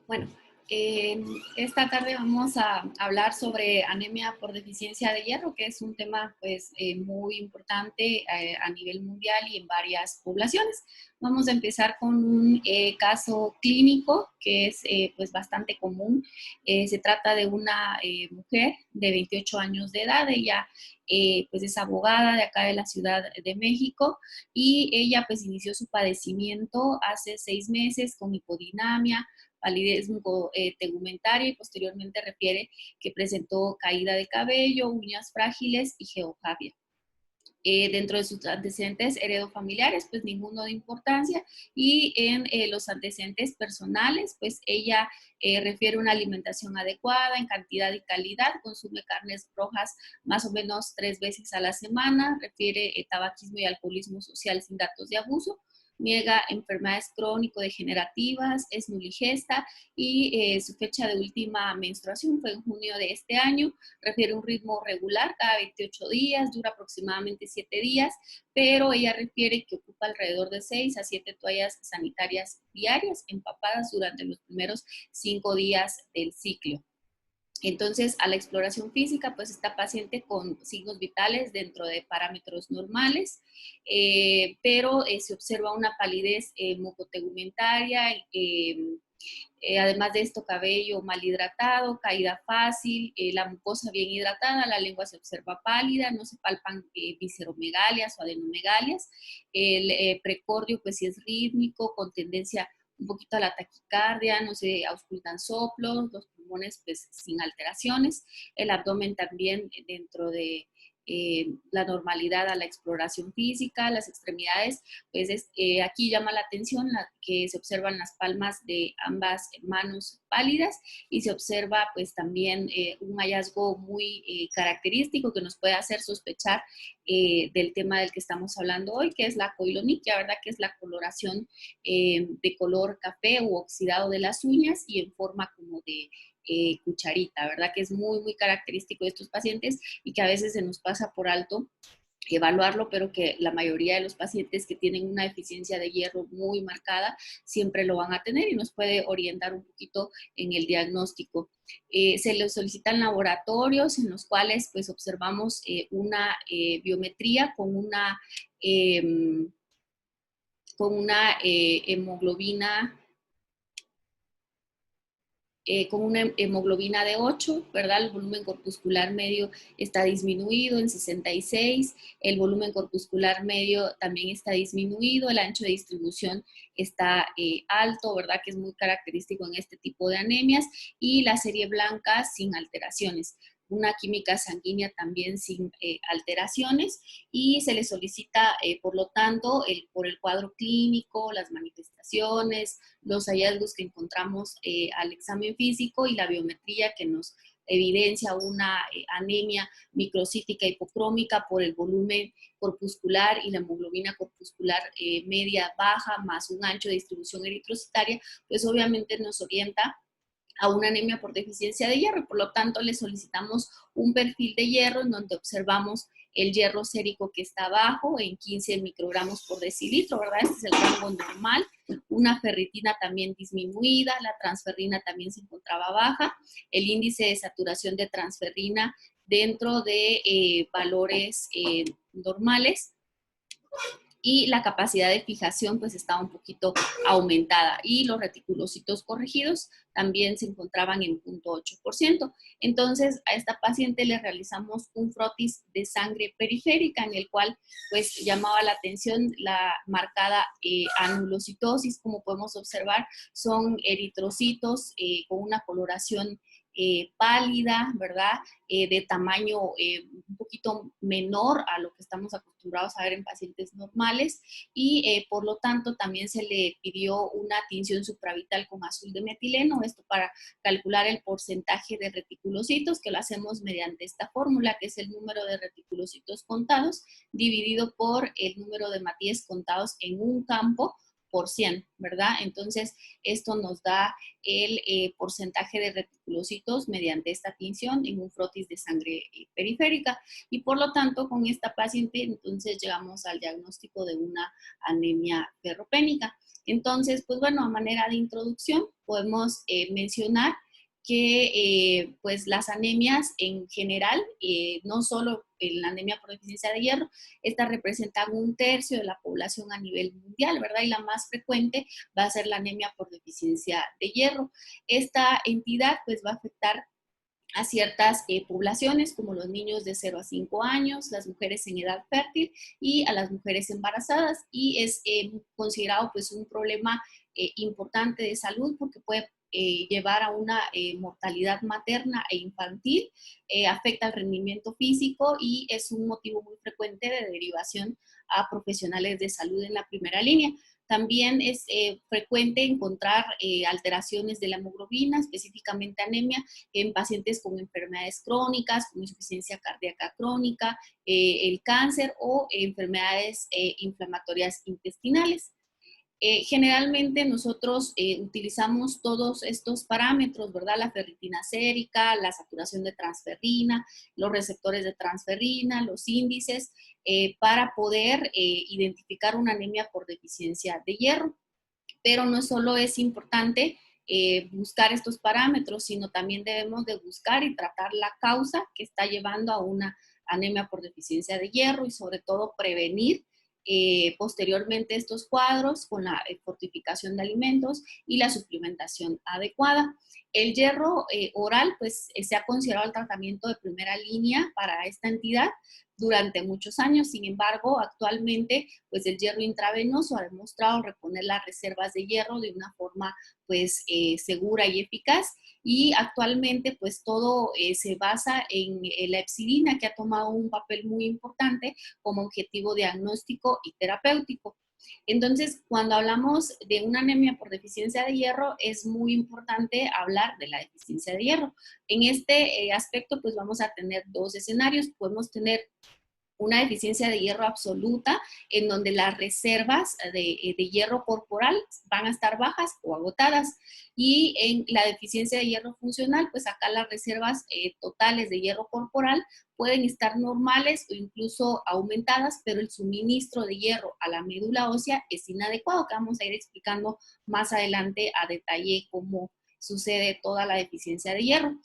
Bueno, esta tarde vamos a hablar sobre anemia por deficiencia de hierro, que es un tema pues, muy importante a nivel mundial y en varias poblaciones. Vamos a empezar con un caso clínico que es pues, bastante común. Se trata de una mujer de 28 años de edad. Ella pues es abogada de acá de la Ciudad de México y ella pues inició su padecimiento hace 6 meses con hipodinamia, palidez tegumentaria y posteriormente refiere que presentó caída de cabello, uñas frágiles y geofobia. Dentro de sus antecedentes heredofamiliares, pues ninguno de importancia, y en los antecedentes personales, pues ella refiere una alimentación adecuada en cantidad y calidad, consume carnes rojas más o menos 3 veces a la semana, refiere tabaquismo y alcoholismo social sin datos de abuso, niega enfermedades crónico-degenerativas, es nuligesta y su fecha de última menstruación fue en junio de este año. Refiere un ritmo regular cada 28 días, dura aproximadamente 7 días, pero ella refiere que ocupa alrededor de 6 a 7 toallas sanitarias diarias empapadas durante los primeros 5 días del ciclo. Entonces, a la exploración física, pues esta paciente con signos vitales dentro de parámetros normales, pero se observa una palidez mucotegumentaria, además de esto, cabello mal hidratado, caída fácil, la mucosa bien hidratada, la lengua se observa pálida, no se palpan visceromegalias o adenomegalias, el precordio pues sí es rítmico, con tendencia un poquito a la taquicardia, no se auscultan soplos, los pulmones pues sin alteraciones, el abdomen también dentro de la normalidad a la exploración física, las extremidades, pues aquí llama la atención que se observan las palmas de ambas manos pálidas y se observa pues también un hallazgo muy característico que nos puede hacer sospechar del tema del que estamos hablando hoy, que es la coiloniquia, ¿verdad? Que es la coloración de color café u oxidado de las uñas y en forma como de cucharita, ¿verdad? Que es muy, muy característico de estos pacientes y que a veces se nos pasa por alto evaluarlo, pero que la mayoría de los pacientes que tienen una deficiencia de hierro muy marcada siempre lo van a tener y nos puede orientar un poquito en el diagnóstico. Se le solicitan laboratorios en los cuales pues observamos una biometría eh, con una hemoglobina con una hemoglobina de 8, ¿verdad? El volumen corpuscular medio está disminuido en 66, el volumen corpuscular medio también está disminuido, el ancho de distribución está alto, ¿verdad? Que es muy característico en este tipo de anemias, y la serie blanca sin alteraciones. Una química sanguínea también sin alteraciones, y se le solicita, por lo tanto, por el cuadro clínico, las manifestaciones, los hallazgos que encontramos al examen físico y la biometría que nos evidencia una anemia microcítica hipocrómica por el volumen corpuscular y la hemoglobina corpuscular media baja más un ancho de distribución eritrocitaria, pues obviamente nos orienta a una anemia por deficiencia de hierro. Por lo tanto, le solicitamos un perfil de hierro en donde observamos el hierro sérico que está bajo en 15 microgramos por decilitro, ¿verdad? Este es el rango normal. Una ferritina también disminuida, la transferrina también se encontraba baja, el índice de saturación de transferrina dentro de valores normales, y la capacidad de fijación pues estaba un poquito aumentada y los reticulocitos corregidos también se encontraban en 0.8%. Entonces a esta paciente le realizamos un frotis de sangre periférica en el cual pues llamaba la atención la marcada anulocitosis, como podemos observar son eritrocitos con una coloración pálida, ¿verdad? De tamaño un poquito menor a lo que estamos acostumbrados a ver en pacientes normales, y por lo tanto también se le pidió una tinción supravital con azul de metileno, esto para calcular el porcentaje de reticulocitos, que lo hacemos mediante esta fórmula, que es el número de reticulocitos contados dividido por el número de Matías contados en un campo por 100, ¿verdad? Entonces, esto nos da el porcentaje de reticulocitos mediante esta tinción en un frotis de sangre periférica. Y por lo tanto, con esta paciente, entonces llegamos al diagnóstico de una anemia ferropénica. Entonces, pues bueno, a manera de introducción, podemos mencionar que pues las anemias en general, no solo en la anemia por deficiencia de hierro, estas representan 1/3 de la población a nivel mundial, ¿verdad? Y la más frecuente va a ser la anemia por deficiencia de hierro. Esta entidad pues va a afectar a ciertas poblaciones como los niños de 0 a 5 años, las mujeres en edad fértil y a las mujeres embarazadas, y es considerado pues un problema importante de salud porque puede llevar a una mortalidad materna e infantil, afecta el rendimiento físico y es un motivo muy frecuente de derivación a profesionales de salud en la primera línea. También es frecuente encontrar alteraciones de la hemoglobina, específicamente anemia, en pacientes con enfermedades crónicas, como insuficiencia cardíaca crónica, el cáncer o enfermedades inflamatorias intestinales. Generalmente nosotros utilizamos todos estos parámetros, ¿verdad? La ferritina sérica, la saturación de transferrina, los receptores de transferrina, los índices, para poder identificar una anemia por deficiencia de hierro. Pero no solo es importante buscar estos parámetros, sino también debemos de buscar y tratar la causa que está llevando a una anemia por deficiencia de hierro y sobre todo prevenir posteriormente estos cuadros con la fortificación de alimentos y la suplementación adecuada. El hierro oral pues se ha considerado el tratamiento de primera línea para esta entidad durante muchos años. Sin embargo, actualmente pues el hierro intravenoso ha demostrado reponer las reservas de hierro de una forma pues segura y eficaz, y actualmente pues todo se basa en la hepcidina, que ha tomado un papel muy importante como objetivo diagnóstico y terapéutico. Entonces, cuando hablamos de una anemia por deficiencia de hierro, es muy importante hablar de la deficiencia de hierro. En este aspecto, pues vamos a tener dos escenarios. Podemos tener una deficiencia de hierro absoluta, en donde las reservas de hierro corporal van a estar bajas o agotadas. Y en la deficiencia de hierro funcional, pues acá las reservas totales de hierro corporal pueden estar normales o incluso aumentadas, pero el suministro de hierro a la médula ósea es inadecuado, que vamos a ir explicando más adelante a detalle cómo sucede toda la deficiencia de hierro.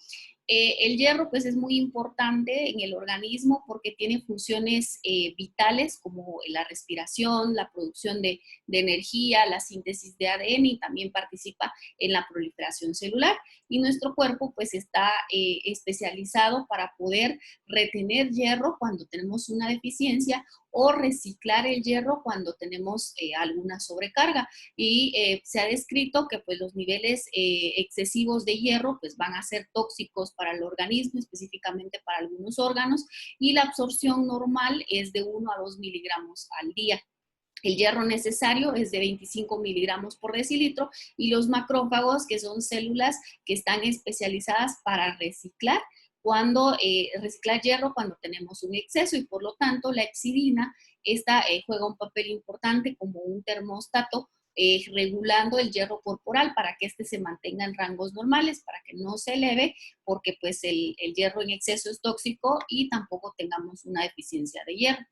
El hierro pues es muy importante en el organismo porque tiene funciones vitales como la respiración, la producción de energía, la síntesis de ADN, y también participa en la proliferación celular. Y nuestro cuerpo pues está especializado para poder retener hierro cuando tenemos una deficiencia o reciclar el hierro cuando tenemos alguna sobrecarga. Y se ha descrito que pues los niveles excesivos de hierro pues van a ser tóxicos para el organismo, específicamente para algunos órganos, y la absorción normal es de 1 a 2 miligramos al día. El hierro necesario es de 25 miligramos por decilitro, y los macrófagos, que son células que están especializadas para reciclar hierro cuando tenemos un exceso, y por lo tanto la hepcidina, esta juega un papel importante como un termostato regulando el hierro corporal para que éste se mantenga en rangos normales, para que no se eleve, porque pues el hierro en exceso es tóxico y tampoco tengamos una deficiencia de hierro.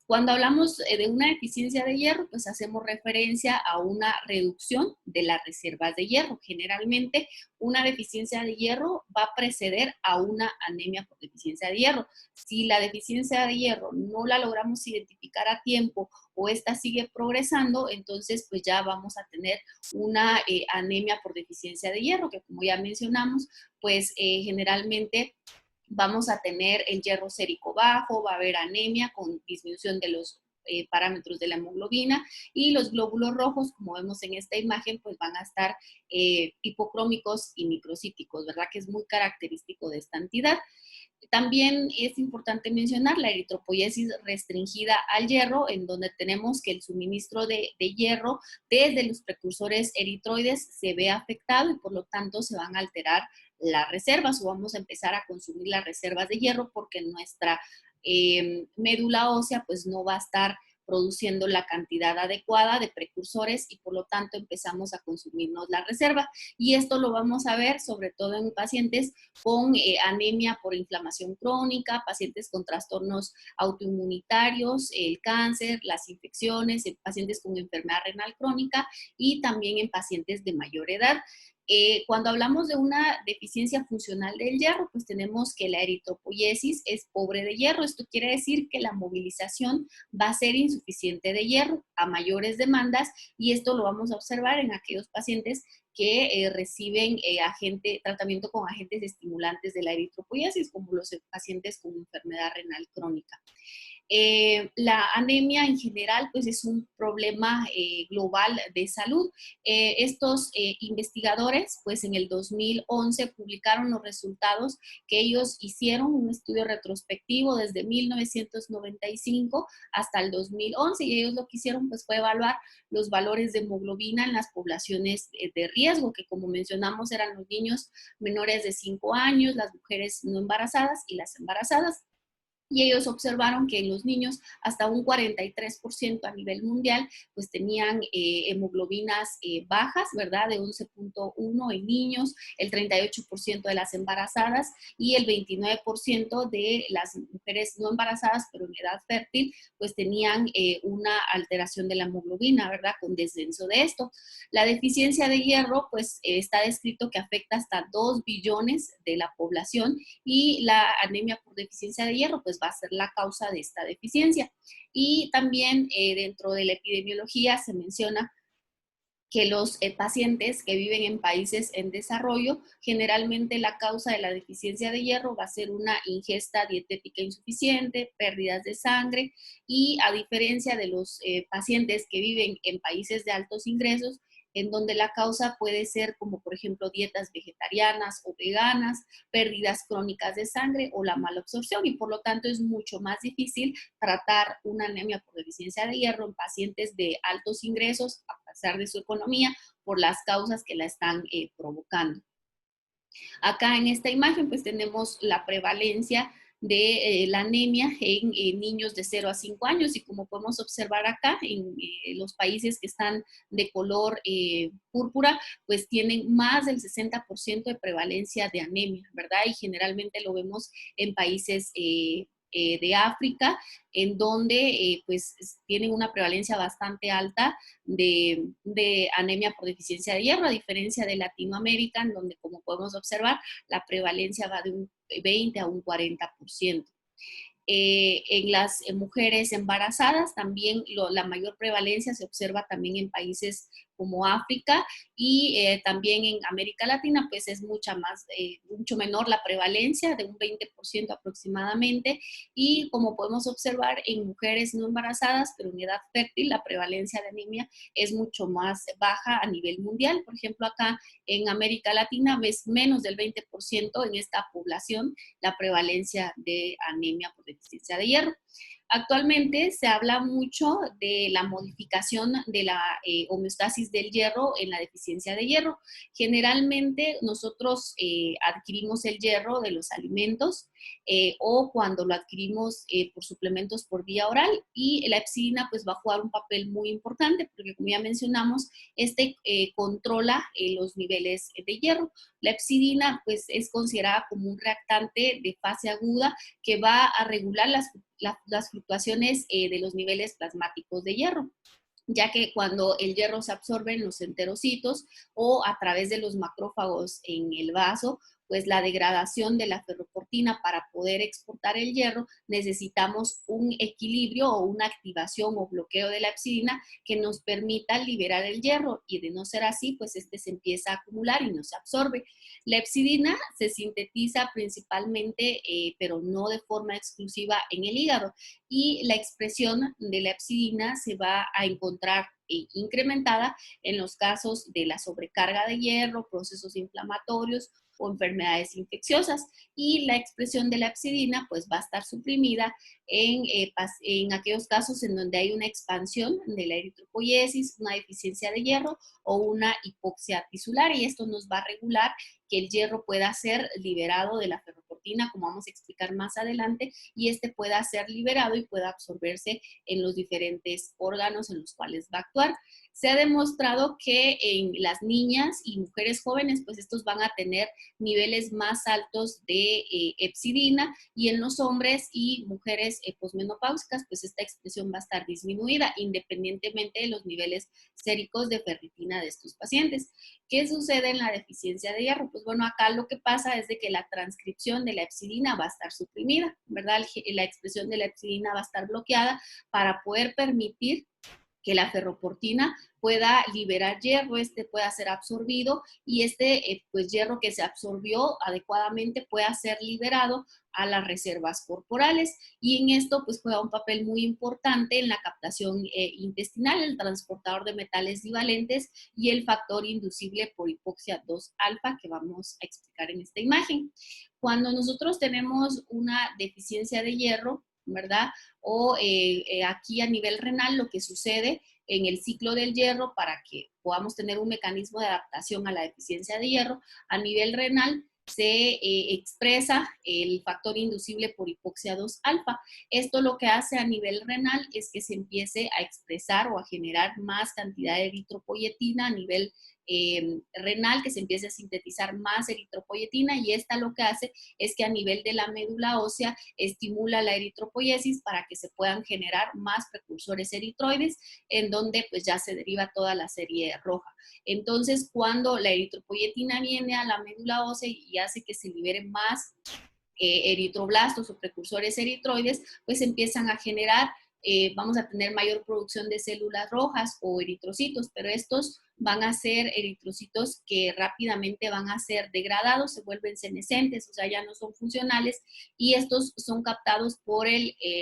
Cuando hablamos de una deficiencia de hierro, pues hacemos referencia a una reducción de las reservas de hierro. Generalmente, una deficiencia de hierro va a preceder a una anemia por deficiencia de hierro. Si la deficiencia de hierro no la logramos identificar a tiempo o esta sigue progresando, entonces pues ya vamos a tener una anemia por deficiencia de hierro, que como ya mencionamos, pues generalmente vamos a tener el hierro sérico bajo, va a haber anemia con disminución de los parámetros de la hemoglobina, y los glóbulos rojos, como vemos en esta imagen, pues van a estar hipocrómicos y microcíticos, ¿verdad? Que es muy característico de esta entidad. También es importante mencionar la eritropoyesis restringida al hierro, en donde tenemos que el suministro de hierro desde los precursores eritroides se ve afectado, y por lo tanto se van a alterar las reservas, o vamos a empezar a consumir las reservas de hierro porque nuestra médula ósea pues no va a estar produciendo la cantidad adecuada de precursores y por lo tanto empezamos a consumirnos la reserva. Y esto lo vamos a ver sobre todo en pacientes con anemia por inflamación crónica, pacientes con trastornos autoinmunitarios, el cáncer, las infecciones, en pacientes con enfermedad renal crónica y también en pacientes de mayor edad. Cuando hablamos de una deficiencia funcional del hierro, pues tenemos que la eritropoiesis es pobre de hierro. Esto quiere decir que la movilización va a ser insuficiente de hierro a mayores demandas y esto lo vamos a observar en aquellos pacientes que reciben tratamiento con agentes estimulantes de la eritropoiesis, como los pacientes con enfermedad renal crónica. La anemia en general pues es un problema global de salud. Estos investigadores pues en el 2011 publicaron los resultados que ellos hicieron, un estudio retrospectivo desde 1995 hasta el 2011 y ellos lo que hicieron pues fue evaluar los valores de hemoglobina en las poblaciones de riesgo, que como mencionamos eran los niños menores de 5 años, las mujeres no embarazadas y las embarazadas. Y ellos observaron que en los niños hasta un 43% a nivel mundial pues tenían hemoglobinas bajas, ¿verdad? De 11.1 en niños, el 38% de las embarazadas y el 29% de las mujeres no embarazadas pero en edad fértil pues tenían una alteración de la hemoglobina, ¿verdad? Con descenso de esto. La deficiencia de hierro pues está descrito que afecta hasta 2 billones de la población y la anemia por deficiencia de hierro pues va a ser la causa de esta deficiencia. Y también dentro de la epidemiología se menciona que los pacientes que viven en países en desarrollo, generalmente la causa de la deficiencia de hierro va a ser una ingesta dietética insuficiente, pérdidas de sangre y a diferencia de los pacientes que viven en países de altos ingresos, en donde la causa puede ser como por ejemplo dietas vegetarianas o veganas, pérdidas crónicas de sangre o la mala absorción y por lo tanto es mucho más difícil tratar una anemia por deficiencia de hierro en pacientes de altos ingresos a pesar de su economía por las causas que la están provocando. Acá en esta imagen pues tenemos la prevalencia de la anemia en niños de 0 a 5 años y como podemos observar acá en los países que están de color púrpura pues tienen más del 60% de prevalencia de anemia, ¿verdad? Y generalmente lo vemos en países de África, en donde pues tienen una prevalencia bastante alta de anemia por deficiencia de hierro, a diferencia de Latinoamérica, en donde como podemos observar, la prevalencia va de un 20 a un 40%. En las mujeres embarazadas también la mayor prevalencia se observa también en países como África y también en América Latina pues es mucho menor la prevalencia de un 20% aproximadamente y como podemos observar en mujeres no embarazadas pero en edad fértil la prevalencia de anemia es mucho más baja a nivel mundial. Por ejemplo acá en América Latina ves menos del 20% en esta población la prevalencia de anemia por deficiencia de hierro. Actualmente se habla mucho de la modificación de la homeostasis del hierro en la deficiencia de hierro. Generalmente nosotros adquirimos el hierro de los alimentos o cuando lo adquirimos por suplementos por vía oral y la epsidina pues va a jugar un papel muy importante porque como ya mencionamos, controla los niveles de hierro. La epsidina pues es considerada como un reactante de fase aguda que va a regular las fluctuaciones de los niveles plasmáticos de hierro, ya que cuando el hierro se absorbe en los enterocitos o a través de los macrófagos en el vaso, pues la degradación de la ferroportina para poder exportar el hierro, necesitamos un equilibrio o una activación o bloqueo de la epsidina que nos permita liberar el hierro y de no ser así, pues se empieza a acumular y no se absorbe. La epsidina se sintetiza principalmente, pero no de forma exclusiva en el hígado y la expresión de la epsidina se va a encontrar incrementada en los casos de la sobrecarga de hierro, procesos inflamatorios o enfermedades infecciosas y la expresión de la epsidina pues va a estar suprimida en aquellos casos en donde hay una expansión de la eritropoiesis, una deficiencia de hierro o una hipoxia tisular y esto nos va a regular que el hierro pueda ser liberado de la ferroportina ferroportina, como vamos a explicar más adelante, y este pueda ser liberado y pueda absorberse en los diferentes órganos en los cuales va a actuar. Se ha demostrado que en las niñas y mujeres jóvenes, pues estos van a tener niveles más altos de hepcidina, y en los hombres y mujeres posmenopáusicas, pues esta expresión va a estar disminuida independientemente de los niveles séricos de ferritina de estos pacientes. ¿Qué sucede en la deficiencia de hierro? Pues bueno, acá lo que pasa es de que la transcripción de la hepcidina va a estar suprimida, ¿verdad? La expresión de la hepcidina va a estar bloqueada para poder permitir que la ferroportina pueda liberar hierro, este pueda ser absorbido y este pues hierro que se absorbió adecuadamente pueda ser liberado a las reservas corporales, y en esto pues juega un papel muy importante en la captación intestinal, el transportador de metales divalentes y el factor inducible por hipoxia 2 alfa que vamos a explicar en esta imagen. Cuando nosotros tenemos una deficiencia de hierro, ¿verdad? O aquí a nivel renal lo que sucede en el ciclo del hierro para que podamos tener un mecanismo de adaptación a la deficiencia de hierro, a nivel renal se expresa el factor inducible por hipoxia 2 alfa. Esto lo que hace a nivel renal es que se empiece a expresar o a generar más cantidad de eritropoyetina a nivel renal, que se empiece a sintetizar más eritropoyetina, y esta lo que hace es que a nivel de la médula ósea estimula la eritropoiesis para que se puedan generar más precursores eritroides, en donde pues ya se deriva toda la serie roja. Entonces, cuando la eritropoyetina viene a la médula ósea y hace que se liberen más eritroblastos o precursores eritroides, pues empiezan a generar, vamos a tener mayor producción de células rojas o eritrocitos, pero estos van a ser eritrocitos que rápidamente van a ser degradados, se vuelven senescentes, o sea, ya no son funcionales, y estos son captados por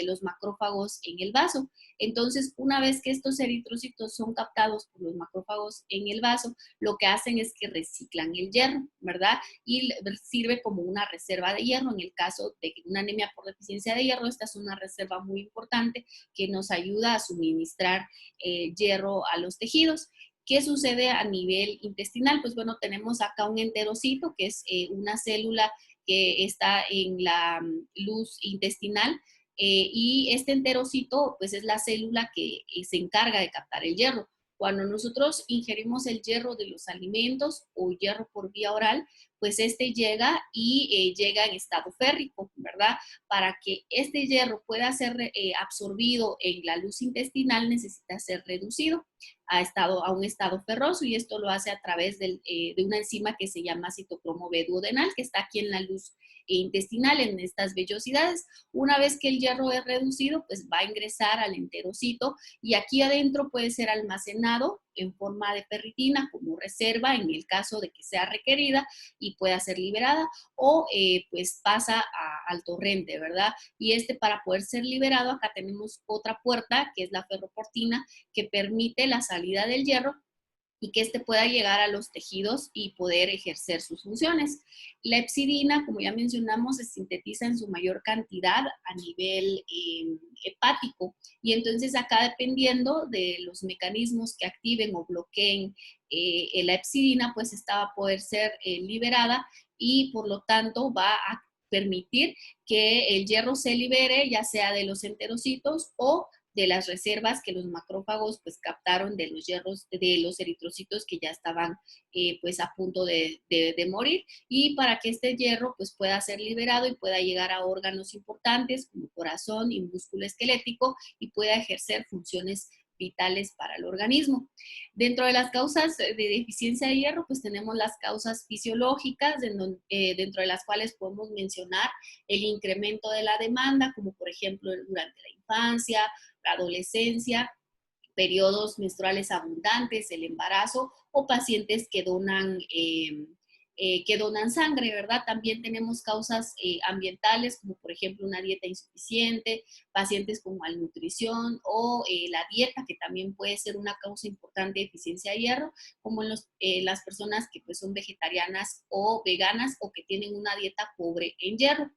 los macrófagos en el vaso. Entonces, una vez que estos eritrocitos son captados por los macrófagos en el vaso, lo que hacen es que reciclan el hierro, ¿verdad? Y sirve como una reserva de hierro. En el caso de una anemia por deficiencia de hierro, esta es una reserva muy importante que nos ayuda a suministrar hierro a los tejidos. ¿Qué sucede a nivel intestinal? Pues bueno, tenemos acá un enterocito, que es una célula que está en la luz intestinal, y este enterocito pues es la célula que se encarga de captar el hierro. Cuando nosotros ingerimos el hierro de los alimentos o hierro por vía oral, pues este llega y llega en estado férrico, ¿verdad? Para que este hierro pueda ser absorbido en la luz intestinal necesita ser reducido a un estado ferroso, y esto lo hace a través de una enzima que se llama citocromo B duodenal, que está aquí en la luz intestinal, en estas vellosidades. Una vez que el hierro es reducido, pues va a ingresar al enterocito, y aquí adentro puede ser almacenado en forma de ferritina como reserva en el caso de que sea requerida y pueda ser liberada, o pues pasa al torrente, ¿verdad? Y para poder ser liberado, acá tenemos otra puerta que es la ferroportina, que permite la salida del hierro y que pueda llegar a los tejidos y poder ejercer sus funciones. La hepcidina, como ya mencionamos, se sintetiza en su mayor cantidad a nivel hepático, y entonces acá, dependiendo de los mecanismos que activen o bloqueen la hepcidina, pues esta va a poder ser liberada, y por lo tanto va a permitir que el hierro se libere, ya sea de los enterocitos o de las reservas que los macrófagos pues captaron de los hierros, de los eritrocitos que ya estaban pues a punto de morir, y para que este hierro pues pueda ser liberado y pueda llegar a órganos importantes como corazón y músculo esquelético y pueda ejercer funciones vitales para el organismo. Dentro de las causas de deficiencia de hierro, pues tenemos las causas fisiológicas, dentro de las cuales podemos mencionar el incremento de la demanda, como por ejemplo durante la infancia, la adolescencia, periodos menstruales abundantes, el embarazo, o pacientes que donan sangre, ¿verdad? También tenemos causas ambientales, como por ejemplo una dieta insuficiente, pacientes con malnutrición, o la dieta, que también puede ser una causa importante de deficiencia de hierro, como las personas que pues son vegetarianas o veganas o que tienen una dieta pobre en hierro.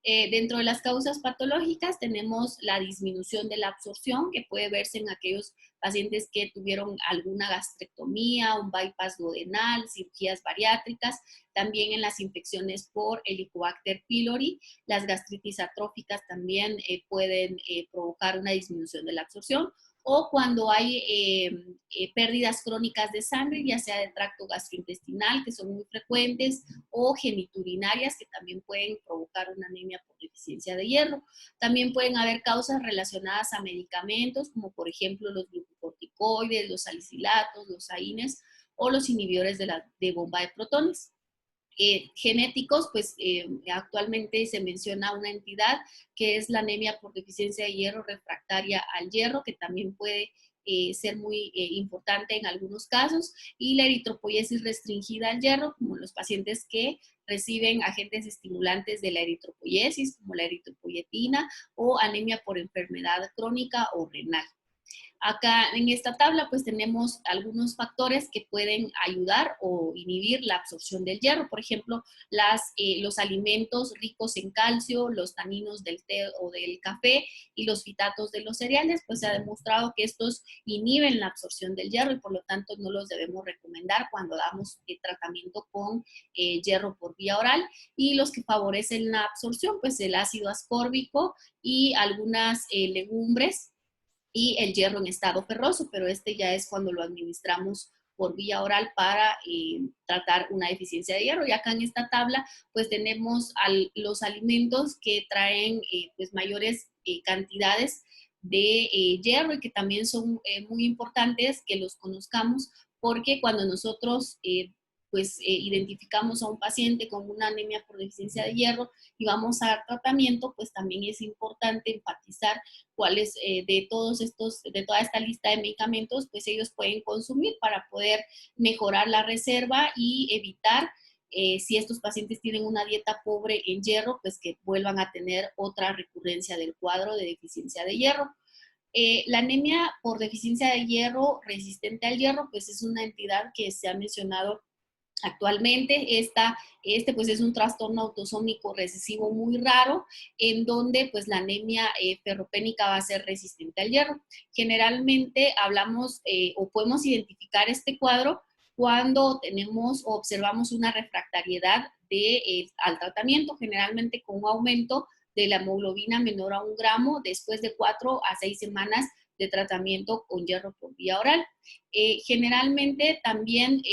Dentro de las causas patológicas tenemos la disminución de la absorción, que puede verse en aquellos pacientes que tuvieron alguna gastrectomía, un bypass duodenal, cirugías bariátricas, también en las infecciones por Helicobacter pylori. Las gastritis atróficas también pueden provocar una disminución de la absorción, o cuando hay pérdidas crónicas de sangre, ya sea de tracto gastrointestinal, que son muy frecuentes, o geniturinarias, que también pueden provocar una anemia por deficiencia de hierro. También pueden haber causas relacionadas a medicamentos, como por ejemplo los glucocorticoides, los salicilatos, los AINES o los inhibidores de bomba de protones. Genéticos, pues actualmente se menciona una entidad que es la anemia por deficiencia de hierro refractaria al hierro, que también puede ser muy importante en algunos casos, y la eritropoiesis restringida al hierro, como los pacientes que reciben agentes estimulantes de la eritropoiesis, como la eritropoyetina, o anemia por enfermedad crónica o renal. Acá en esta tabla pues tenemos algunos factores que pueden ayudar o inhibir la absorción del hierro. Por ejemplo, los alimentos ricos en calcio, los taninos del té o del café y los fitatos de los cereales, pues se ha demostrado que estos inhiben la absorción del hierro y por lo tanto no los debemos recomendar cuando damos tratamiento con hierro por vía oral. Y los que favorecen la absorción, pues el ácido ascórbico y algunas legumbres y el hierro en estado ferroso, pero este ya es cuando lo administramos por vía oral para tratar una deficiencia de hierro. Y acá en esta tabla pues tenemos los alimentos que traen pues mayores cantidades de hierro y que también son muy importantes que los conozcamos, porque cuando nosotros pues identificamos a un paciente con una anemia por deficiencia de hierro y vamos a dar tratamiento, pues también es importante enfatizar cuáles de toda esta lista de medicamentos, pues ellos pueden consumir para poder mejorar la reserva y evitar si estos pacientes tienen una dieta pobre en hierro, pues que vuelvan a tener otra recurrencia del cuadro de deficiencia de hierro. La anemia por deficiencia de hierro resistente al hierro, pues es una entidad que se ha mencionado actualmente. Este pues es un trastorno autosómico recesivo muy raro, en donde pues la anemia ferropénica va a ser resistente al hierro. Generalmente hablamos o podemos identificar este cuadro cuando tenemos o observamos una refractariedad al tratamiento, generalmente con un aumento de la hemoglobina menor a 1 gramo después de 4 a 6 semanas de tratamiento con hierro por vía oral. Generalmente también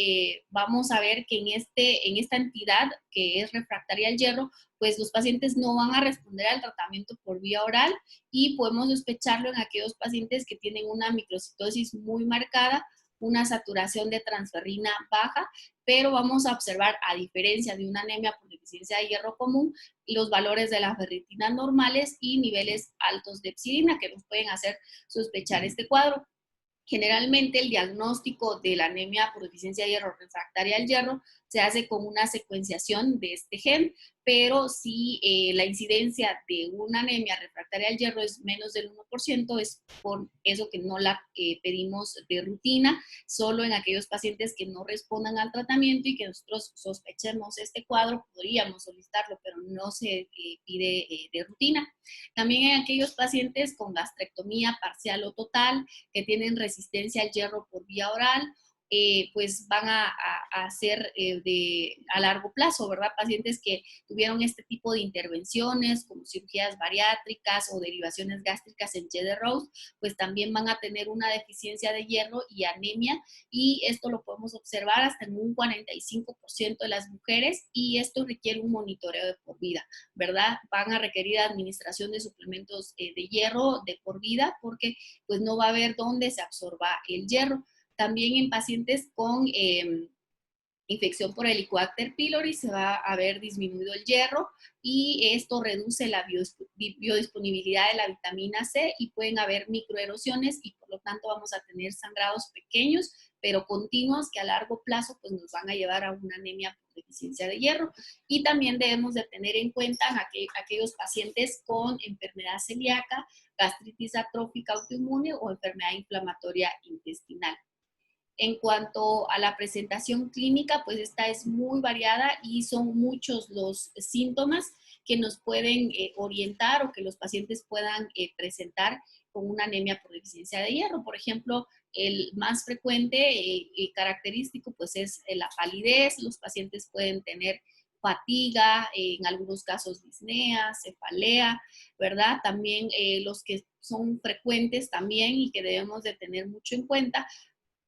vamos a ver que en esta entidad que es refractaria al hierro, pues los pacientes no van a responder al tratamiento por vía oral y podemos sospecharlo en aquellos pacientes que tienen una microcitosis muy marcada, una saturación de transferrina baja, pero vamos a observar, a diferencia de una anemia por deficiencia de hierro común, los valores de la ferritina normales y niveles altos de hepcidina que nos pueden hacer sospechar este cuadro. Generalmente el diagnóstico de la anemia por deficiencia de hierro refractaria al hierro se hace con una secuenciación de este gen, pero si la incidencia de una anemia refractaria al hierro es menos del 1%, es por eso que no la pedimos de rutina, solo en aquellos pacientes que no respondan al tratamiento y que nosotros sospechemos este cuadro, podríamos solicitarlo, pero no se pide de rutina. También en aquellos pacientes con gastrectomía parcial o total, que tienen resistencia al hierro por vía oral, pues van a ser a largo plazo, ¿verdad? Pacientes que tuvieron este tipo de intervenciones como cirugías bariátricas o derivaciones gástricas en Gede-Rose, pues también van a tener una deficiencia de hierro y anemia, y esto lo podemos observar hasta en un 45% de las mujeres, y esto requiere un monitoreo de por vida, ¿verdad? Van a requerir administración de suplementos de hierro de por vida, porque pues no va a haber dónde se absorba el hierro. También en pacientes con infección por Helicobacter pylori se va a ver disminuido el hierro, y esto reduce la biodisponibilidad de la vitamina C y pueden haber microerosiones, y por lo tanto vamos a tener sangrados pequeños pero continuos que a largo plazo pues nos van a llevar a una anemia por deficiencia de hierro. Y también debemos de tener en cuenta aquellos pacientes con enfermedad celíaca, gastritis atrófica autoinmune o enfermedad inflamatoria intestinal. En cuanto a la presentación clínica, pues esta es muy variada y son muchos los síntomas que nos pueden orientar o que los pacientes puedan presentar con una anemia por deficiencia de hierro. Por ejemplo, el más frecuente y característico pues es la palidez. Los pacientes pueden tener fatiga, en algunos casos disnea, cefalea, ¿verdad? También los que son frecuentes también y que debemos de tener mucho en cuenta,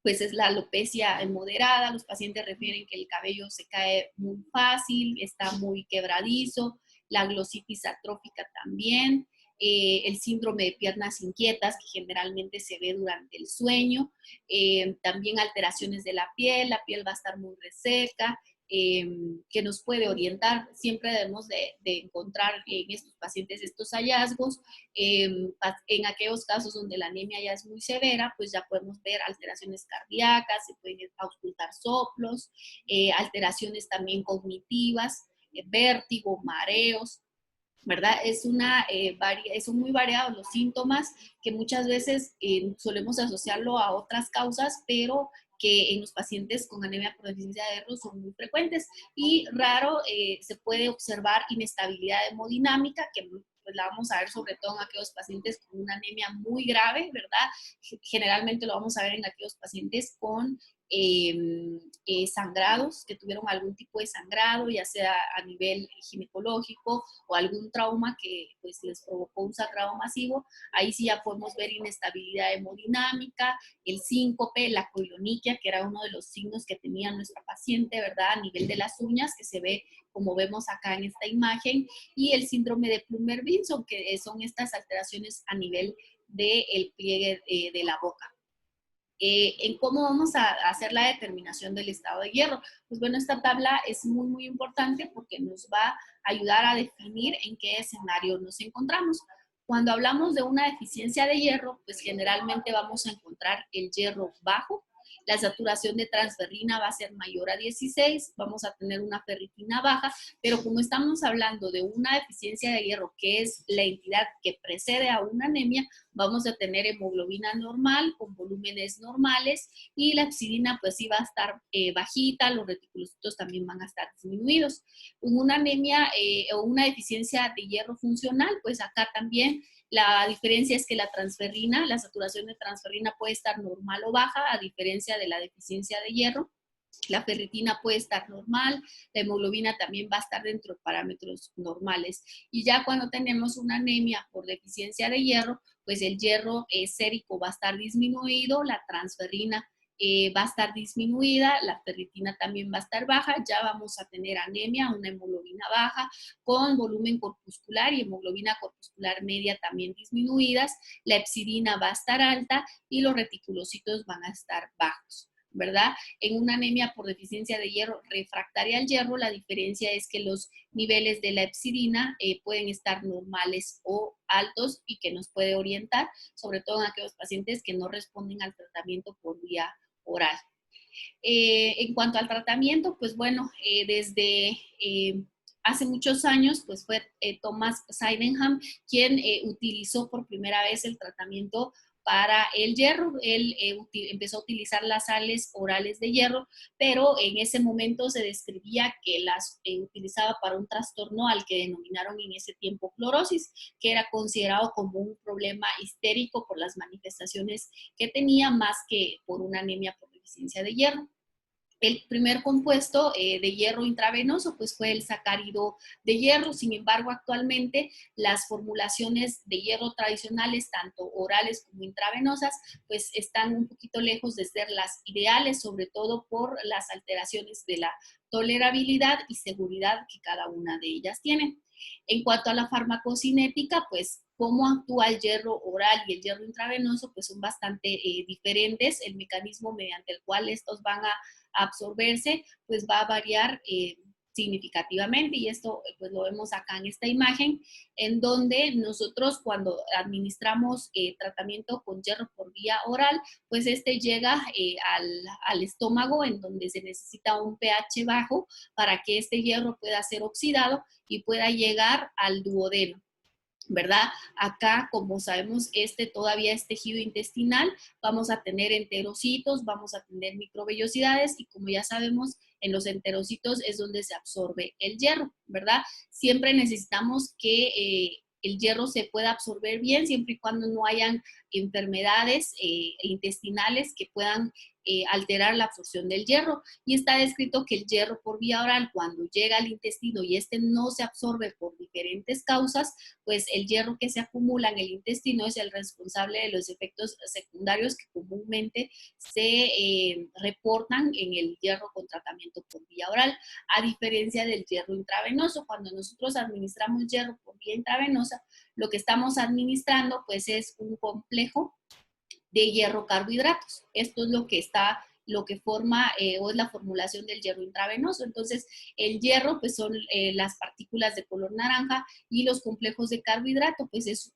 pues es la alopecia moderada. Los pacientes refieren que el cabello se cae muy fácil, está muy quebradizo, la glositis atrófica también, el síndrome de piernas inquietas que generalmente se ve durante el sueño, también alteraciones de la piel va a estar muy reseca, que nos puede orientar. Siempre debemos de encontrar en estos pacientes estos hallazgos. En aquellos casos donde la anemia ya es muy severa, pues ya podemos ver alteraciones cardíacas, se pueden auscultar soplos, alteraciones también cognitivas, vértigo, mareos, ¿verdad? Son muy variados los síntomas que muchas veces solemos asociarlo a otras causas, pero que en los pacientes con anemia por deficiencia de hierro son muy frecuentes y raro se puede observar inestabilidad hemodinámica, que pues la vamos a ver sobre todo en aquellos pacientes con una anemia muy grave, ¿verdad? Generalmente lo vamos a ver en aquellos pacientes con sangrados, que tuvieron algún tipo de sangrado, ya sea a nivel ginecológico o algún trauma que pues les provocó un sangrado masivo. Ahí sí ya podemos ver inestabilidad hemodinámica, el síncope, la coiloniquia, que era uno de los signos que tenía nuestra paciente, ¿verdad? A nivel de las uñas, que se ve como vemos acá en esta imagen, y el síndrome de Plummer-Vinson, que son estas alteraciones a nivel del pliegue de la boca. En cómo vamos a hacer la determinación del estado de hierro. Pues bueno, esta tabla es muy, muy importante porque nos va a ayudar a definir en qué escenario nos encontramos. Cuando hablamos de una deficiencia de hierro, pues generalmente vamos a encontrar el hierro bajo, la saturación de transferrina va a ser mayor a 16, vamos a tener una ferritina baja, pero como estamos hablando de una deficiencia de hierro, que es la entidad que precede a una anemia, vamos a tener hemoglobina normal con volúmenes normales y la hepcidina pues sí va a estar bajita, los reticulocitos también van a estar disminuidos. En una anemia o una deficiencia de hierro funcional, pues acá también la diferencia es que la transferrina, la saturación de transferrina puede estar normal o baja, a diferencia de la deficiencia de hierro. La ferritina puede estar normal, la hemoglobina también va a estar dentro de parámetros normales. Y ya cuando tenemos una anemia por deficiencia de hierro, pues el hierro sérico va a estar disminuido, la transferrina va a estar disminuida, la ferritina también va a estar baja, ya vamos a tener anemia, una hemoglobina baja, con volumen corpuscular y hemoglobina corpuscular media también disminuidas, la hepcidina va a estar alta y los reticulocitos van a estar bajos, ¿verdad? En una anemia por deficiencia de hierro refractaria al hierro, la diferencia es que los niveles de la hepcidina pueden estar normales o altos y que nos puede orientar, sobre todo en aquellos pacientes que no responden al tratamiento por vía oral. En cuanto al tratamiento, pues bueno, desde hace muchos años, pues fue Thomas Sydenham quien utilizó por primera vez el tratamiento para el hierro. Él empezó a utilizar las sales orales de hierro, pero en ese momento se describía que las utilizaba para un trastorno al que denominaron en ese tiempo clorosis, que era considerado como un problema histérico por las manifestaciones que tenía más que por una anemia por deficiencia de hierro. El primer compuesto de hierro intravenoso pues fue el sacárido de hierro. Sin embargo, actualmente las formulaciones de hierro tradicionales, tanto orales como intravenosas, pues están un poquito lejos de ser las ideales, sobre todo por las alteraciones de la tolerabilidad y seguridad que cada una de ellas tiene. En cuanto a la farmacocinética, pues cómo actúa el hierro oral y el hierro intravenoso, pues son bastante diferentes. El mecanismo mediante el cual estos van a absorberse, pues va a variar significativamente, y esto pues lo vemos acá en esta imagen, en donde nosotros cuando administramos tratamiento con hierro por vía oral, pues este llega al estómago, en donde se necesita un pH bajo para que este hierro pueda ser oxidado y pueda llegar al duodeno. ¿verdad? Acá, como sabemos, todavía es tejido intestinal, vamos a tener enterocitos, vamos a tener microvellosidades y como ya sabemos, en los enterocitos es donde se absorbe el hierro, ¿verdad? Siempre necesitamos que el hierro se pueda absorber bien, siempre y cuando no hayan enfermedades intestinales que puedan alterar la absorción del hierro. Y está descrito que el hierro por vía oral, cuando llega al intestino y no se absorbe por diferentes causas, pues el hierro que se acumula en el intestino es el responsable de los efectos secundarios que comúnmente se reportan en el hierro con tratamiento por vía oral, a diferencia del hierro intravenoso. Cuando nosotros administramos hierro por vía intravenosa, lo que estamos administrando pues es un complejo de hierro carbohidratos. Esto es lo que forma o es la formulación del hierro intravenoso. Entonces, el hierro pues son las partículas de color naranja y los complejos de carbohidrato pues es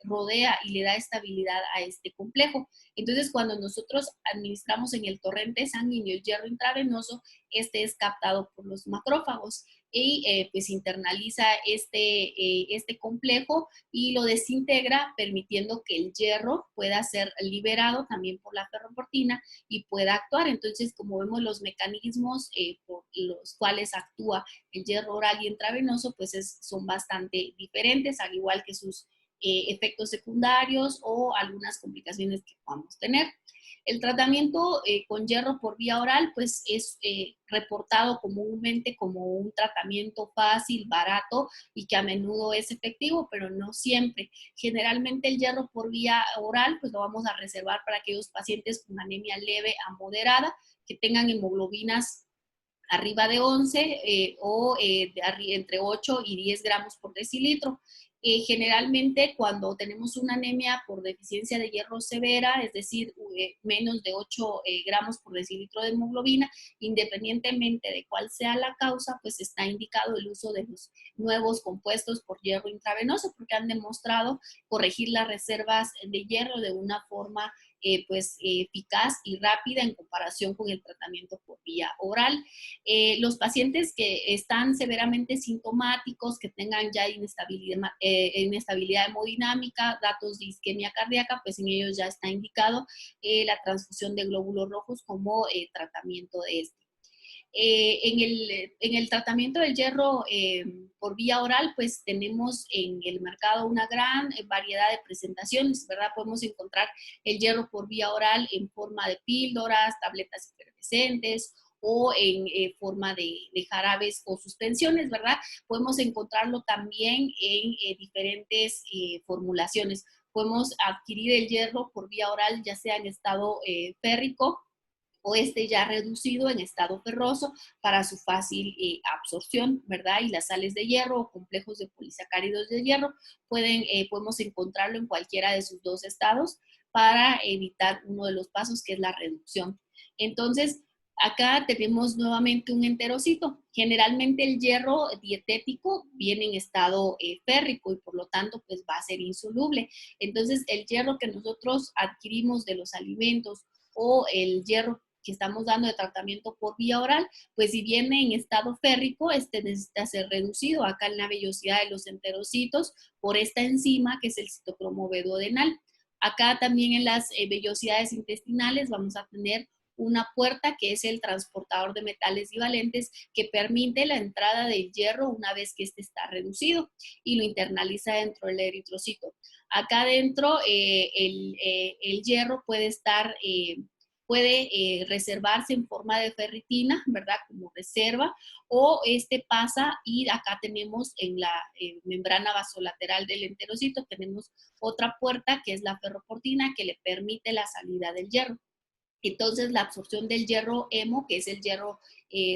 rodea y le da estabilidad a este complejo. Entonces, cuando nosotros administramos en el torrente sanguíneo el hierro intravenoso, este es captado por los macrófagos y pues internaliza este complejo y lo desintegra, permitiendo que el hierro pueda ser liberado también por la ferroportina y pueda actuar. Entonces, como vemos, los mecanismos por los cuales actúa el hierro oral y intravenoso, pues son bastante diferentes, al igual que sus efectos secundarios o algunas complicaciones que podamos tener. El tratamiento con hierro por vía oral pues es reportado comúnmente como un tratamiento fácil, barato y que a menudo es efectivo, pero no siempre. Generalmente el hierro por vía oral pues lo vamos a reservar para aquellos pacientes con anemia leve a moderada que tengan hemoglobinas arriba de 11 entre 8 y 10 gramos por decilitro. Generalmente cuando tenemos una anemia por deficiencia de hierro severa, es decir, menos de 8 gramos por decilitro de hemoglobina, independientemente de cuál sea la causa, pues está indicado el uso de los nuevos compuestos por hierro intravenoso porque han demostrado corregir las reservas de hierro de una forma eficaz y rápida en comparación con el tratamiento por vía oral. Los pacientes que están severamente sintomáticos, que tengan ya inestabilidad hemodinámica, datos de isquemia cardíaca, pues en ellos ya está indicado la transfusión de glóbulos rojos como tratamiento de este. En el tratamiento del hierro por vía oral, pues tenemos en el mercado una gran variedad de presentaciones, ¿verdad? Podemos encontrar el hierro por vía oral en forma de píldoras, tabletas efervescentes o en forma de jarabes o suspensiones, ¿verdad? Podemos encontrarlo también en diferentes formulaciones. Podemos adquirir el hierro por vía oral, ya sea en estado férrico, o ya reducido en estado ferroso para su fácil absorción, ¿verdad? Y las sales de hierro o complejos de polisacáridos de hierro podemos encontrarlo en cualquiera de sus dos estados para evitar uno de los pasos que es la reducción. Entonces, acá tenemos nuevamente un enterocito. Generalmente el hierro dietético viene en estado férrico y por lo tanto pues va a ser insoluble. Entonces el hierro que nosotros adquirimos de los alimentos o el hierro que estamos dando de tratamiento por vía oral, pues si viene en estado férrico, necesita ser reducido acá en la vellosidad de los enterocitos por esta enzima que es el citocromo B-duodenal. Acá también en las vellosidades intestinales vamos a tener una puerta que es el transportador de metales divalentes que permite la entrada del hierro una vez que está reducido y lo internaliza dentro del eritrocito. Acá adentro el hierro puede reservarse en forma de ferritina, ¿verdad? Como reserva, o pasa y acá tenemos en la membrana vasolateral del enterocito, tenemos otra puerta que es la ferroportina que le permite la salida del hierro. Entonces, la absorción del hierro hemo, que es el hierro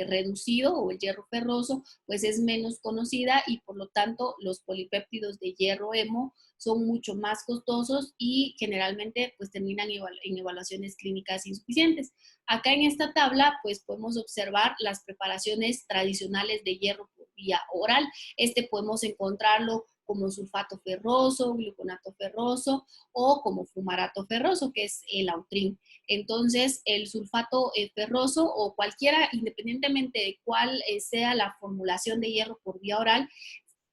reducido o el hierro ferroso, pues es menos conocida y por lo tanto los polipéptidos de hierro hemo son mucho más costosos y generalmente pues terminan en evaluaciones clínicas insuficientes. Acá en esta tabla pues podemos observar las preparaciones tradicionales de hierro por vía oral. Podemos encontrarlo como sulfato ferroso, gluconato ferroso o como fumarato ferroso, que es el Autrin. Entonces, el sulfato ferroso o cualquiera, independientemente de cuál sea la formulación de hierro por vía oral,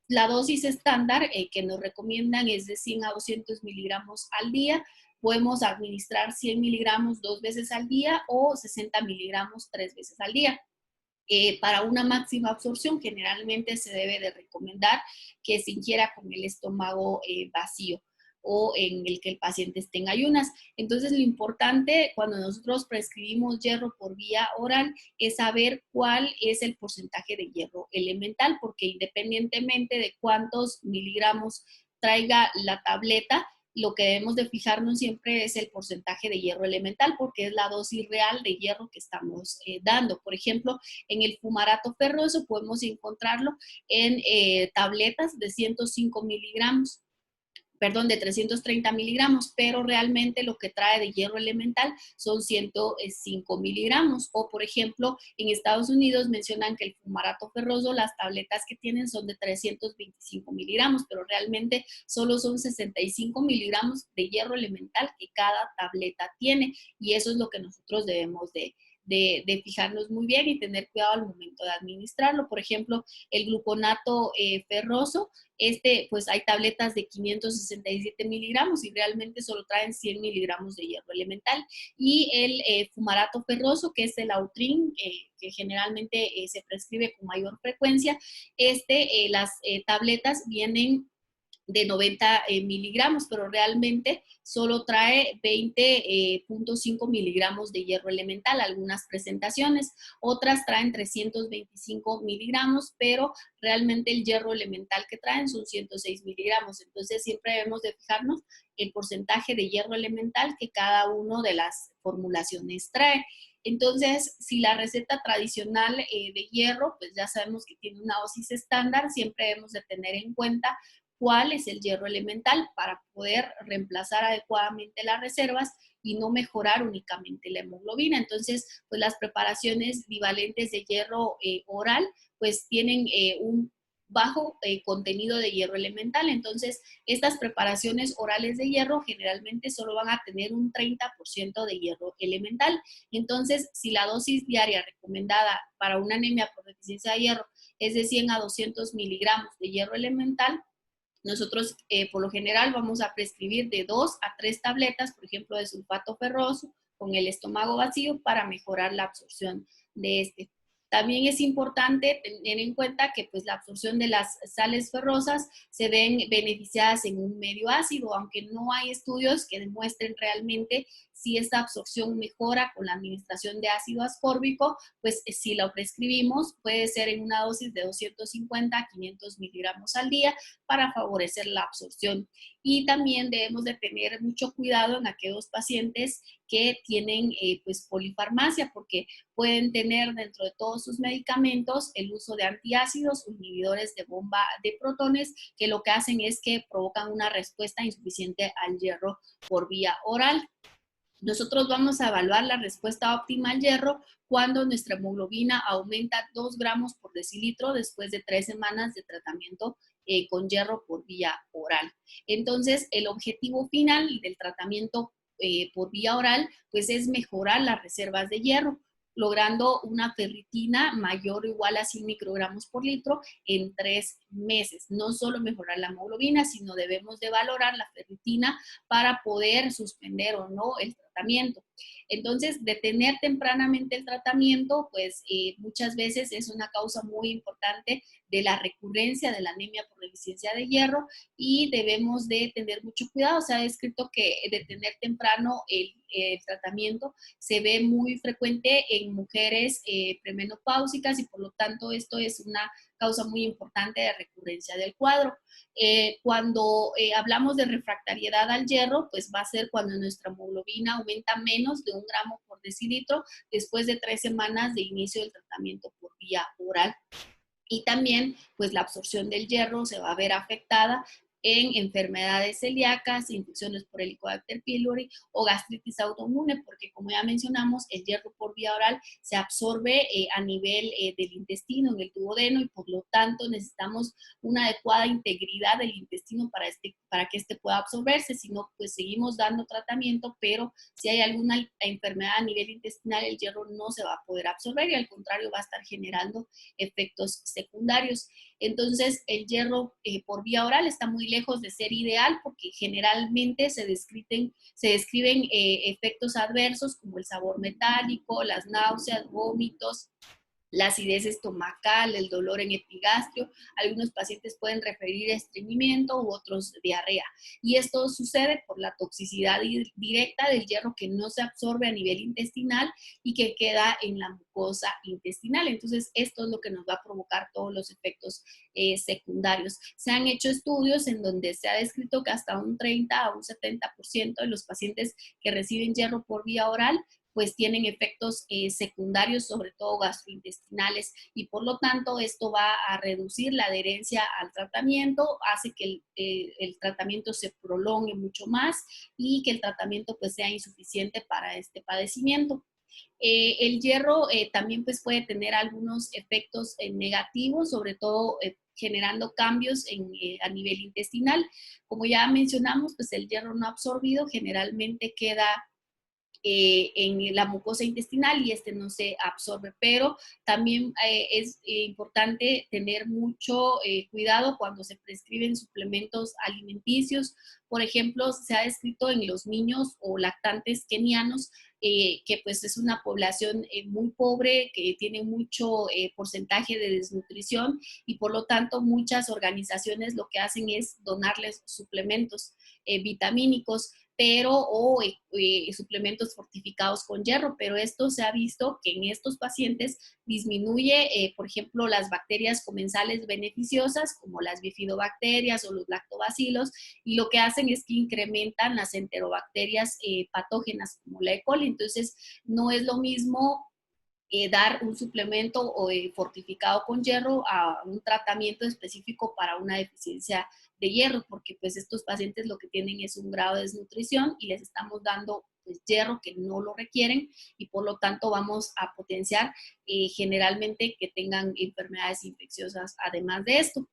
La dosis estándar que nos recomiendan es de 100 a 200 miligramos al día. Podemos administrar 100 miligramos 2 veces al día o 60 miligramos 3 veces al día. Para una máxima absorción, generalmente se debe de recomendar que se ingiera con el estómago vacío o en el que el paciente esté en ayunas. Entonces, lo importante cuando nosotros prescribimos hierro por vía oral es saber cuál es el porcentaje de hierro elemental, porque independientemente de cuántos miligramos traiga la tableta, lo que debemos de fijarnos siempre es el porcentaje de hierro elemental, porque es la dosis real de hierro que estamos dando. Por ejemplo, en el fumarato ferroso podemos encontrarlo en tabletas de 105 miligramos, perdón, de 330 miligramos, pero realmente lo que trae de hierro elemental son 105 miligramos. O, por ejemplo, en Estados Unidos mencionan que el fumarato ferroso, las tabletas que tienen son de 325 miligramos, pero realmente solo son 65 miligramos de hierro elemental que cada tableta tiene. Y eso es lo que nosotros debemos de fijarnos muy bien y tener cuidado al momento de administrarlo. Por ejemplo, el gluconato ferroso, pues hay tabletas de 567 miligramos y realmente solo traen 100 miligramos de hierro elemental. Y el fumarato ferroso, que es el Autrin, que generalmente se prescribe con mayor frecuencia, las tabletas vienen de 90 miligramos, pero realmente solo trae 20.5 miligramos de hierro elemental, algunas presentaciones, otras traen 325 miligramos, pero realmente el hierro elemental que traen son 106 miligramos, entonces siempre debemos de fijarnos el porcentaje de hierro elemental que cada una de las formulaciones trae. Entonces, si la receta tradicional de hierro, pues ya sabemos que tiene una dosis estándar, siempre debemos de tener en cuenta cuál es el hierro elemental para poder reemplazar adecuadamente las reservas y no mejorar únicamente la hemoglobina. Entonces, pues las preparaciones bivalentes de hierro oral, pues tienen un bajo contenido de hierro elemental. Entonces, estas preparaciones orales de hierro generalmente solo van a tener un 30% de hierro elemental. Entonces, si la dosis diaria recomendada para una anemia por deficiencia de hierro es de 100 a 200 miligramos de hierro elemental, nosotros por lo general vamos a prescribir de 2 a 3 tabletas, por ejemplo, de sulfato ferroso con el estómago vacío para mejorar la absorción de este. También es importante tener en cuenta que pues, la absorción de las sales ferrosas se ven beneficiadas en un medio ácido, aunque no hay estudios que demuestren realmente si esta absorción mejora con la administración de ácido ascórbico, pues si lo prescribimos puede ser en una dosis de 250 a 500 miligramos al día para favorecer la absorción. Y también debemos de tener mucho cuidado en aquellos pacientes que tienen pues polifarmacia, porque pueden tener dentro de todos sus medicamentos el uso de antiácidos o inhibidores de bomba de protones, que lo que hacen es que provocan una respuesta insuficiente al hierro por vía oral. Nosotros vamos a evaluar la respuesta óptima al hierro cuando nuestra hemoglobina aumenta 2 gramos por decilitro después de 3 semanas de tratamiento con hierro por vía oral. Entonces, el objetivo final del tratamiento por vía oral, pues es mejorar las reservas de hierro, logrando una ferritina mayor o igual a 100 microgramos por litro en 3 meses. No solo mejorar la hemoglobina, sino debemos de valorar la ferritina para poder suspender o no el tratamiento. Entonces, detener tempranamente el tratamiento, pues muchas veces es una causa muy importante de la recurrencia de la anemia por deficiencia de hierro y debemos de tener mucho cuidado. Se ha descrito que detener temprano el tratamiento se ve muy frecuente en mujeres premenopáusicas y por lo tanto esto es una causa muy importante de recurrencia del cuadro. Cuando hablamos de refractariedad al hierro, pues va a ser cuando nuestra hemoglobina aumenta menos de 1 gramo por decilitro después de 3 semanas de inicio del tratamiento por vía oral. Y también, pues la absorción del hierro se va a ver afectada en enfermedades celíacas, infecciones por Helicobacter pylori o gastritis autoinmune, porque como ya mencionamos, el hierro por vía oral se absorbe a nivel del intestino, en el duodeno, y por lo tanto necesitamos una adecuada integridad del intestino para que este pueda absorberse, si no, pues seguimos dando tratamiento, pero si hay alguna enfermedad a nivel intestinal, el hierro no se va a poder absorber y al contrario va a estar generando efectos secundarios. Entonces, el hierro por vía oral está muy lejos de ser ideal porque generalmente se describen efectos adversos como el sabor metálico, las náuseas, vómitos, la acidez estomacal, el dolor en epigastrio. Algunos pacientes pueden referir estreñimiento u otros diarrea. Y esto sucede por la toxicidad directa del hierro que no se absorbe a nivel intestinal y que queda en la mucosa intestinal. Entonces, esto es lo que nos va a provocar todos los efectos secundarios. Se han hecho estudios en donde se ha descrito que hasta un 30 a un 70% de los pacientes que reciben hierro por vía oral pues tienen efectos secundarios, sobre todo gastrointestinales, y por lo tanto esto va a reducir la adherencia al tratamiento, hace que el tratamiento se prolongue mucho más y que el tratamiento pues sea insuficiente para este padecimiento. El hierro también pues puede tener algunos efectos negativos, sobre todo generando cambios a nivel intestinal. Como ya mencionamos, pues el hierro no absorbido generalmente queda en la mucosa intestinal y este no se absorbe, pero también es importante tener mucho cuidado cuando se prescriben suplementos alimenticios. Por ejemplo, se ha descrito en los niños o lactantes kenianos que pues es una población muy pobre, que tiene mucho porcentaje de desnutrición y por lo tanto muchas organizaciones lo que hacen es donarles suplementos vitamínicos o suplementos fortificados con hierro, pero esto se ha visto que en estos pacientes disminuye, por ejemplo, las bacterias comensales beneficiosas, como las bifidobacterias o los lactobacilos, y lo que hacen es que incrementan las enterobacterias patógenas, como la E. coli. Entonces, no es lo mismo dar un suplemento fortificado con hierro a un tratamiento específico para una deficiencia de hierro, porque pues estos pacientes lo que tienen es un grado de desnutrición y les estamos dando pues, hierro que no lo requieren y por lo tanto vamos a potenciar generalmente que tengan enfermedades infecciosas además de esto.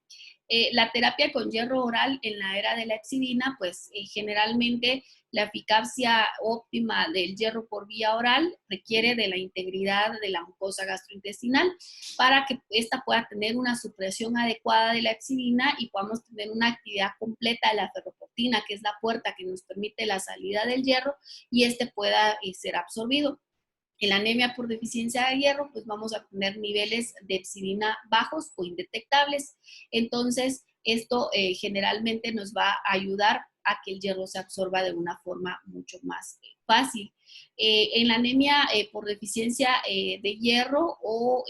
La terapia con hierro oral en la era de la epsidina, pues generalmente la eficacia óptima del hierro por vía oral requiere de la integridad de la mucosa gastrointestinal para que ésta pueda tener una supresión adecuada de la epsidina y podamos tener una actividad completa de la ferroportina, que es la puerta que nos permite la salida del hierro y este pueda ser absorbido. En la anemia por deficiencia de hierro, pues vamos a tener niveles de epsidina bajos o indetectables. Entonces, esto generalmente nos va a ayudar a que el hierro se absorba de una forma mucho más fácil. En la anemia por deficiencia de hierro o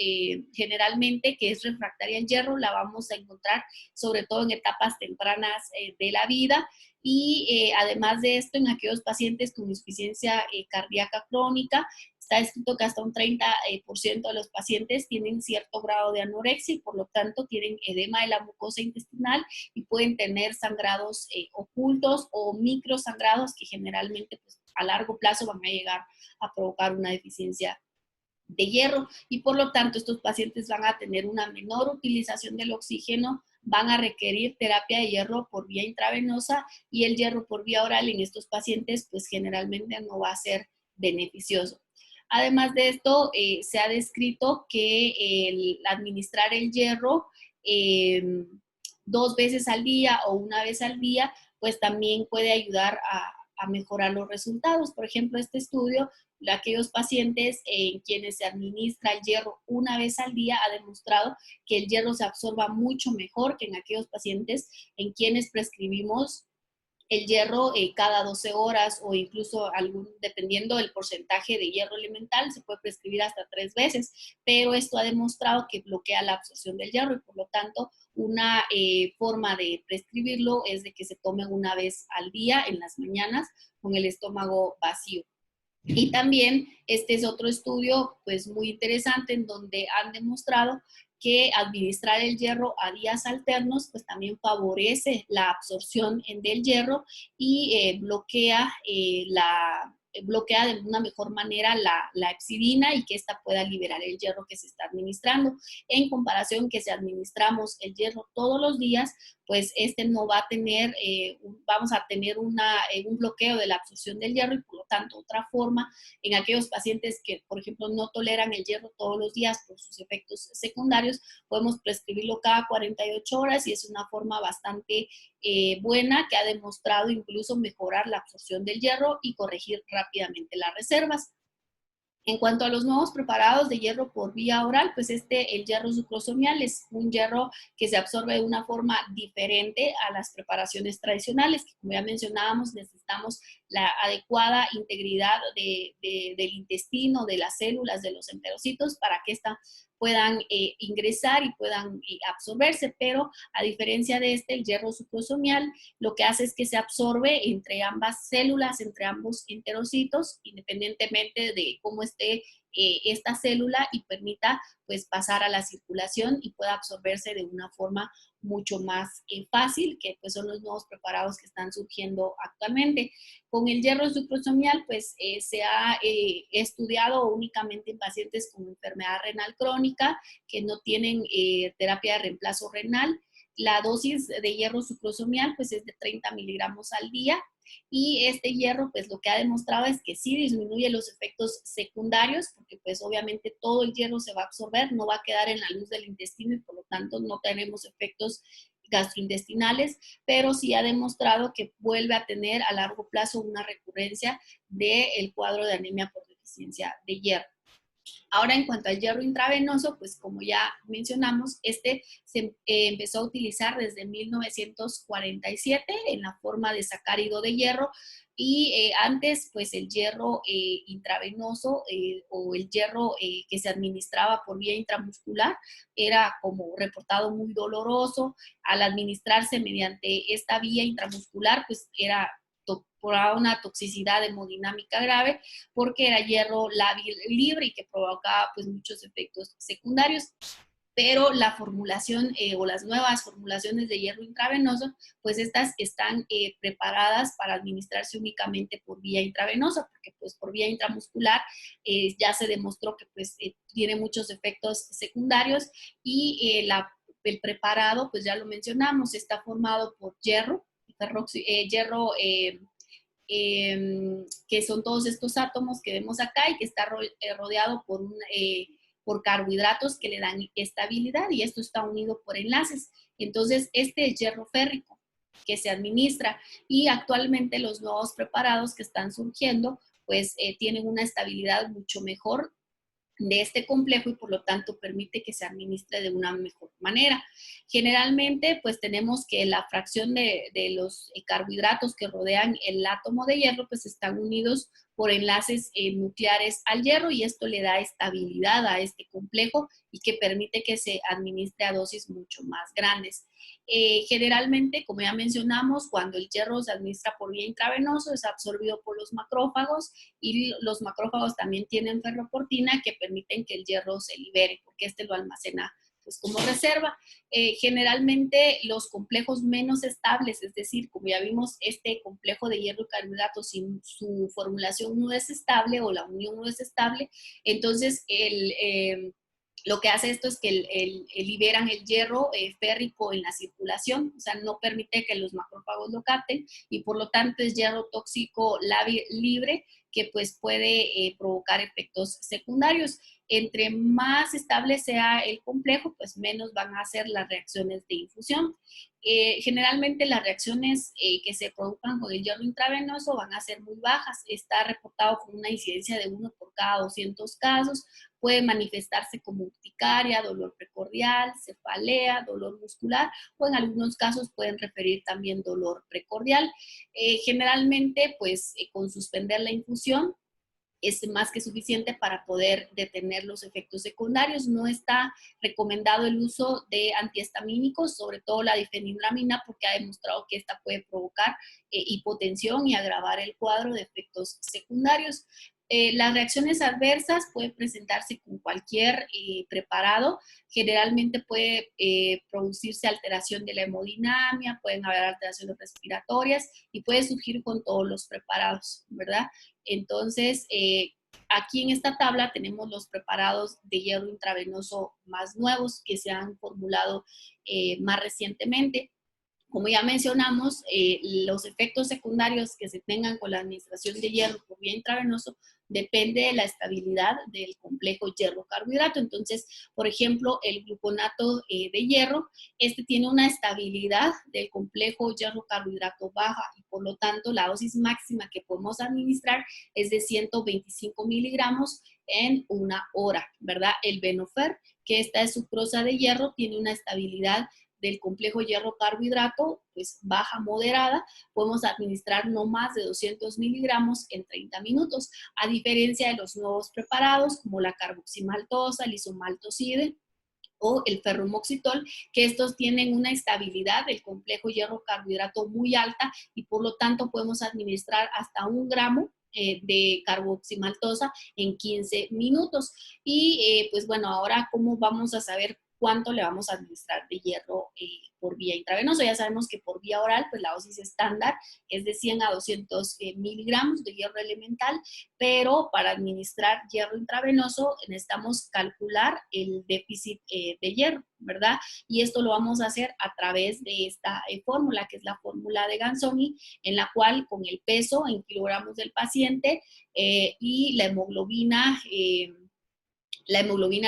generalmente que es refractaria al hierro, la vamos a encontrar sobre todo en etapas tempranas de la vida y además de esto en aquellos pacientes con insuficiencia cardíaca crónica. Está escrito que hasta un 30% de los pacientes tienen cierto grado de anorexia y por lo tanto tienen edema de la mucosa intestinal y pueden tener sangrados ocultos o microsangrados que generalmente pues, a largo plazo van a llegar a provocar una deficiencia de hierro y por lo tanto estos pacientes van a tener una menor utilización del oxígeno, van a requerir terapia de hierro por vía intravenosa y el hierro por vía oral en estos pacientes pues generalmente no va a ser beneficioso. Además de esto, se ha descrito que el administrar el hierro 2 veces al día o una vez al día, pues también puede ayudar a mejorar los resultados. Por ejemplo, este estudio, aquellos pacientes en quienes se administra el hierro una vez al día, ha demostrado que el hierro se absorba mucho mejor que en aquellos pacientes en quienes prescribimos el hierro cada 12 horas o incluso dependiendo del porcentaje de hierro elemental, se puede prescribir hasta 3 veces, pero esto ha demostrado que bloquea la absorción del hierro y por lo tanto una forma de prescribirlo es de que se tome una vez al día en las mañanas con el estómago vacío. Y también este es otro estudio pues muy interesante en donde han demostrado que administrar el hierro a días alternos pues también favorece la absorción del hierro y bloquea de una mejor manera la epsidina y que ésta pueda liberar el hierro que se está administrando. En comparación que si administramos el hierro todos los días, pues este no va a tener, vamos a tener un bloqueo de la absorción del hierro y por lo tanto otra forma en aquellos pacientes que, por ejemplo, no toleran el hierro todos los días por sus efectos secundarios, podemos prescribirlo cada 48 horas y es una forma bastante buena que ha demostrado incluso mejorar la absorción del hierro y corregir rápidamente las reservas. En cuanto a los nuevos preparados de hierro por vía oral, pues el hierro sucrosomial es un hierro que se absorbe de una forma diferente a las preparaciones tradicionales, que como ya mencionábamos, necesitamos la adecuada integridad del intestino, de las células, de los enterocitos, para que esta puedan ingresar y puedan absorberse, pero a diferencia de el hierro sucrosomial, lo que hace es que se absorbe entre ambas células, entre ambos enterocitos, independientemente de cómo esté esta célula y permita pues pasar a la circulación y pueda absorberse de una forma mucho más fácil, que pues son los nuevos preparados que están surgiendo actualmente. Con el hierro sucrosomial pues se ha estudiado únicamente en pacientes con enfermedad renal crónica que no tienen terapia de reemplazo renal. La dosis de hierro sucrosomial pues es de 30 miligramos al día y este hierro pues lo que ha demostrado es que sí disminuye los efectos secundarios porque pues obviamente todo el hierro se va a absorber, no va a quedar en la luz del intestino y por lo tanto no tenemos efectos gastrointestinales, pero sí ha demostrado que vuelve a tener a largo plazo una recurrencia del cuadro de anemia por deficiencia de hierro. Ahora, en cuanto al hierro intravenoso, pues como ya mencionamos, se empezó a utilizar desde 1947 en la forma de sacárido de hierro y antes, pues el hierro intravenoso o el hierro que se administraba por vía intramuscular era como reportado muy doloroso. Al administrarse mediante esta vía intramuscular, pues era por una toxicidad hemodinámica grave porque era hierro lábil libre y que provocaba pues muchos efectos secundarios. Pero la formulación o las nuevas formulaciones de hierro intravenoso, pues estas están preparadas para administrarse únicamente por vía intravenosa, porque pues por vía intramuscular ya se demostró que pues tiene muchos efectos secundarios y el preparado, pues ya lo mencionamos, está formado por hierro, hierro que son todos estos átomos que vemos acá y que está rodeado por carbohidratos que le dan estabilidad y esto está unido por enlaces. Entonces, este es hierro férrico que se administra y actualmente los nuevos preparados que están surgiendo pues tienen una estabilidad mucho mejor de este complejo y por lo tanto permite que se administre de una mejor manera. Generalmente, pues tenemos que la fracción de los carbohidratos que rodean el átomo de hierro, pues están unidos por enlaces nucleares al hierro y esto le da estabilidad a este complejo y que permite que se administre a dosis mucho más grandes. Generalmente, como ya mencionamos, cuando el hierro se administra por vía intravenosa, es absorbido por los macrófagos y los macrófagos también tienen ferroportina que permiten que el hierro se libere porque este lo almacena pues como reserva. Generalmente los complejos menos estables, es decir, como ya vimos, este complejo de hierro y carbohidratos, si su formulación no es estable o la unión no es estable, entonces lo que hace esto es que liberan el hierro férrico en la circulación, o sea, no permite que los macrófagos lo capten y por lo tanto es hierro tóxico libre que pues puede provocar efectos secundarios. Entre más estable sea el complejo, pues menos van a ser las reacciones de infusión. Generalmente las reacciones que se produzcan con el hierro intravenoso van a ser muy bajas. Está reportado con una incidencia de 1 por cada 200 casos. Puede manifestarse como urticaria, dolor precordial, cefalea, dolor muscular o en algunos casos pueden referir también dolor precordial. Generalmente, pues con suspender la infusión es más que suficiente para poder detener los efectos secundarios. No está recomendado el uso de antihistamínicos, sobre todo la difenilamina, porque ha demostrado que esta puede provocar hipotensión y agravar el cuadro de efectos secundarios. Las reacciones adversas pueden presentarse con cualquier preparado. Generalmente puede producirse alteración de la hemodinamia, pueden haber alteraciones respiratorias y puede surgir con todos los preparados, ¿verdad? Entonces, aquí en esta tabla tenemos los preparados de hierro intravenoso más nuevos que se han formulado más recientemente. Como ya mencionamos, los efectos secundarios que se tengan con la administración de hierro por vía intravenoso depende de la estabilidad del complejo hierro-carbohidrato. Entonces, por ejemplo, el gluconato de hierro, este tiene una estabilidad del complejo hierro-carbohidrato baja y por lo tanto la dosis máxima que podemos administrar es de 125 miligramos en una hora, ¿verdad? El Venofer, que esta es sucrosa de hierro, tiene una estabilidad del complejo hierro-carbohidrato, pues baja moderada, podemos administrar no más de 200 miligramos en 30 minutos, a diferencia de los nuevos preparados como la carboximaltosa, el isomaltoside o el ferromoxitol, que estos tienen una estabilidad del complejo hierro-carbohidrato muy alta y por lo tanto podemos administrar hasta 1 gramo de carboximaltosa en 15 minutos. Y pues bueno, ahora cómo vamos a saber cuánto le vamos a administrar de hierro por vía intravenosa. Ya sabemos que por vía oral, pues la dosis estándar es de 100 a 200 miligramos de hierro elemental, pero para administrar hierro intravenoso necesitamos calcular el déficit de hierro, ¿verdad? Y esto lo vamos a hacer a través de esta fórmula, que es la fórmula de Ganzoni, en la cual con el peso en kilogramos del paciente y la hemoglobina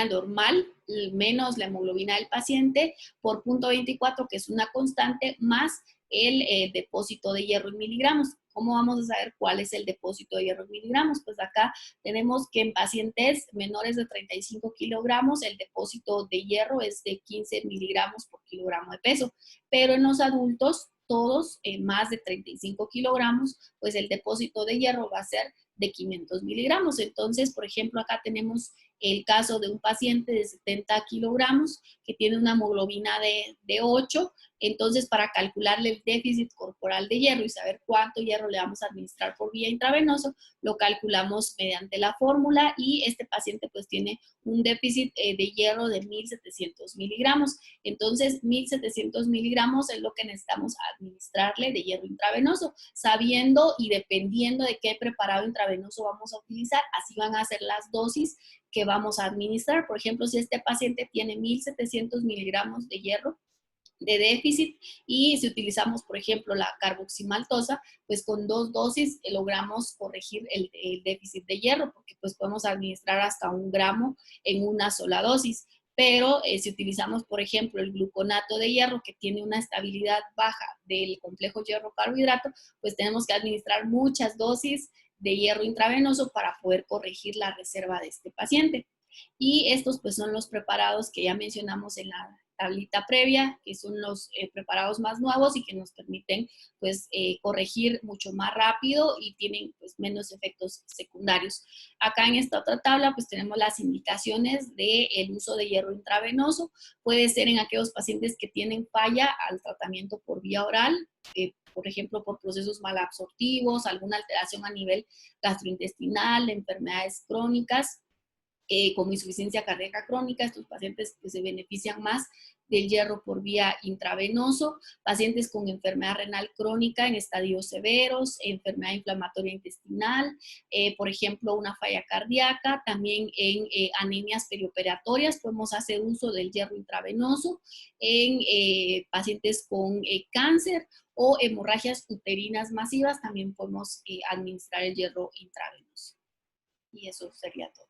normal menos la hemoglobina del paciente por 0.24, que es una constante, más el depósito de hierro en miligramos. ¿Cómo vamos a saber cuál es el depósito de hierro en miligramos? Pues acá tenemos que en pacientes menores de 35 kilogramos el depósito de hierro es de 15 miligramos por kilogramo de peso, pero en los adultos, todos más de 35 kilogramos, pues el depósito de hierro va a ser de 500 miligramos. Entonces, por ejemplo, acá tenemos el caso de un paciente de 70 kilogramos que tiene una hemoglobina de 8, entonces para calcularle el déficit corporal de hierro y saber cuánto hierro le vamos a administrar por vía intravenoso, lo calculamos mediante la fórmula y este paciente pues tiene un déficit de hierro de 1.700 miligramos. Entonces 1.700 miligramos es lo que necesitamos administrarle de hierro intravenoso, sabiendo y dependiendo de qué preparado intravenoso vamos a utilizar, así van a ser las dosis que vamos a administrar. Por ejemplo, si este paciente tiene 1.700 miligramos de hierro de déficit y si utilizamos, por ejemplo, la carboximaltosa, pues con 2 dosis logramos corregir el déficit de hierro, porque pues podemos administrar hasta 1 gramo en una sola dosis. Pero si utilizamos, por ejemplo, el gluconato de hierro, que tiene una estabilidad baja del complejo hierro-carbohidrato, pues tenemos que administrar muchas dosis de hierro intravenoso para poder corregir la reserva de este paciente. Y estos pues son los preparados que ya mencionamos en la tablita previa, que son los preparados más nuevos y que nos permiten pues corregir mucho más rápido y tienen pues menos efectos secundarios. Acá en esta otra tabla pues tenemos las indicaciones del uso de hierro intravenoso. Puede ser en aquellos pacientes que tienen falla al tratamiento por vía oral, por ejemplo, por procesos malabsortivos, alguna alteración a nivel gastrointestinal, enfermedades crónicas, como insuficiencia cardíaca crónica, estos pacientes que se benefician más del hierro por vía intravenoso, pacientes con enfermedad renal crónica en estadios severos, enfermedad inflamatoria intestinal, por ejemplo, una falla cardíaca, también en anemias perioperatorias podemos hacer uso del hierro intravenoso, en pacientes con cáncer o hemorragias uterinas masivas también podemos administrar el hierro intravenoso. Y eso sería todo.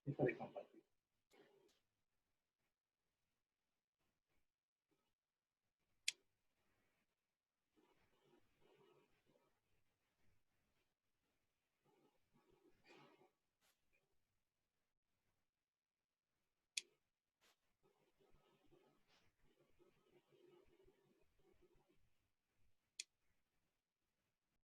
Deja de compartir.